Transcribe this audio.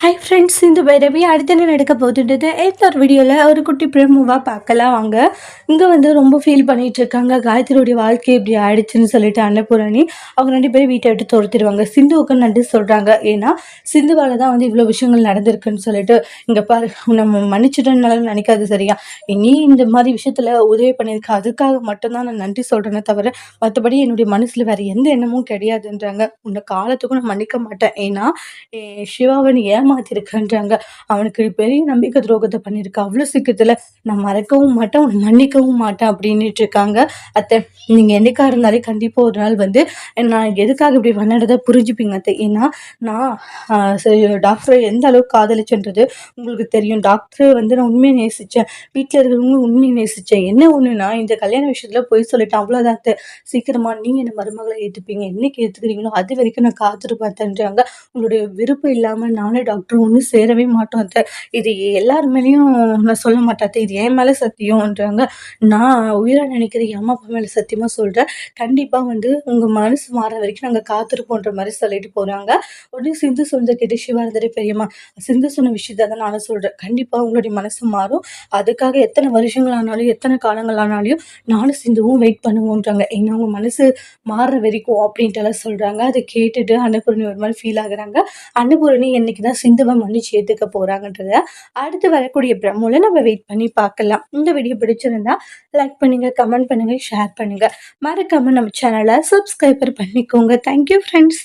Hi friends, இந்த பைரவி அடுத்து என்ன நடக்க போகுதுன்றது ஒரு வீடியோவில் ஒரு குட்டி ப்ரோமோவாக பார்க்கலாம் வாங்க. இங்கே வந்து ரொம்ப ஃபீல் பண்ணிட்டு இருக்காங்க. காயத்ரியோடைய வாழ்க்கை இப்படி ஆயிடுச்சுன்னு சொல்லிட்டு அன்னபூரணி அவங்க 2 பேரும் வீட்டை விட்டு துரத்திடுவாங்க. சிந்துவுக்கு நன்றி சொல்கிறாங்க. ஏன்னா சிந்துவால் தான் வந்து இவ்வளோ விஷயங்கள் நடந்திருக்குன்னு சொல்லிட்டு, இங்கே பாரு நம்ம மன்னிச்சிட்டனாலும் நினைக்காது சரியா, நீ இந்த மாதிரி விஷயத்தில் உதவி பண்ணியிருக்க, அதுக்காக மட்டும்தான் நான் நன்றி சொல்கிறேனே தவிர மற்றபடி என்னுடைய மனசில் வேறு எந்த எண்ணமும் கிடையாதுன்றாங்க. உன்னை காலத்துக்கும் நான் மன்னிக்க மாட்டேன். ஏன்னா சிவாவை நீ ஏமாத்திருக்கன்றாங்க. அவனுக்கு பெரிய நம்பிக்கை துரோகத்தை பண்ணியிருக்க. அவ்வளோ சீக்கிரத்தில் நான் மறக்கவும் மாட்டேன், உன்னை மன்னிக்கவும் மாட்டேன் அப்படின்னுட்டு இருக்காங்க. அத்தை, நீங்கள் என்னைக்கா இருந்தாலே கண்டிப்பாக ஒரு நாள் வந்து நான் எதுக்காக இப்படி பண்ணதை புரிஞ்சுப்பீங்க அத்தை. ஏன்னா நான் டாக்டரை எந்த அளவுக்கு காதலிச்சுன்றது உங்களுக்கு தெரியும். டாக்டரை வந்து நான் உண்மையை நேசித்தேன், வீட்டில் இருக்கிறவங்களும் உண்மையை நேசித்தேன். என்ன ஒன்றுனா இந்த கல்யாண விஷயத்தில் போய் சொல்லிட்டேன், அவ்வளோதான் அத்தை. சீக்கிரமாக நீங்கள் என்ன மருமகளை ஏற்றுப்பீங்க, என்னைக்கு ஏற்றுக்கிறீங்களோ அது வரைக்கும் நான் காத்துட்டு பார்த்தேன்றாங்க. உங்களுடைய விருப்பம் இல்லாமல் நானும் டாக்டரும் ஒன்றும் சேரவே மாட்டோம் அத்தை. இது எல்லார் மேலேயும் நான் சொல்ல மாட்டேன் அத்தை, இது என் மேலே சத்தியம்ன்றாங்க. நான் உயிராக நினைக்கிற என் அம்மா அப்பா மேலே சத்தியமாக சொல்கிறேன், கண்டிப்பாக வந்து உங்கள் மனசு மாற வரைக்கும் நாங்கள் காத்திருப்போன்ற மாதிரி சொல்லிட்டு போகிறாங்க. உடனே சிந்து சொன்னதை கேட்டு சிவா இருந்துட்டு, பெரியம்மா சிந்து சொன்ன விஷயத்தை தான் நானும் சொல்கிறேன், கண்டிப்பாக உங்களுடைய மனசு மாறும். அதுக்காக எத்தனை வருஷங்கள் ஆனாலும் எத்தனை காலங்கள் ஆனாலும் நானும் சிந்துவும் வெயிட் பண்ணுவோன்றாங்க. ஏன்னா உங்க மனசு மாறுற வரைக்கும் அப்படின்ட்டு எல்லாம் சொல்கிறாங்க. அதை கேட்டுட்டு அன்னபூரணி ஒரு மாதிரி ஃபீல் ஆகுறாங்க. அன்னபூரணி என்னைக்கு தான் சிந்துவை மன்னிச்சு ஏற்றுக்க போகிறாங்கன்றத அடுத்து வரக்கூடிய பிரம்மோல நம்ம வெயிட் பண்ணி பார்க்கலாம். இந்த வீடியோ பிடிச்சிருந்தா லைக் பண்ணுங்க, கமெண்ட் பண்ணுங்க, ஷேர் பண்ணுங்க. மறக்காம நம்ம சேனலை சப்ஸ்கிரைபர் பண்ணிக்கோங்க. Thank you friends.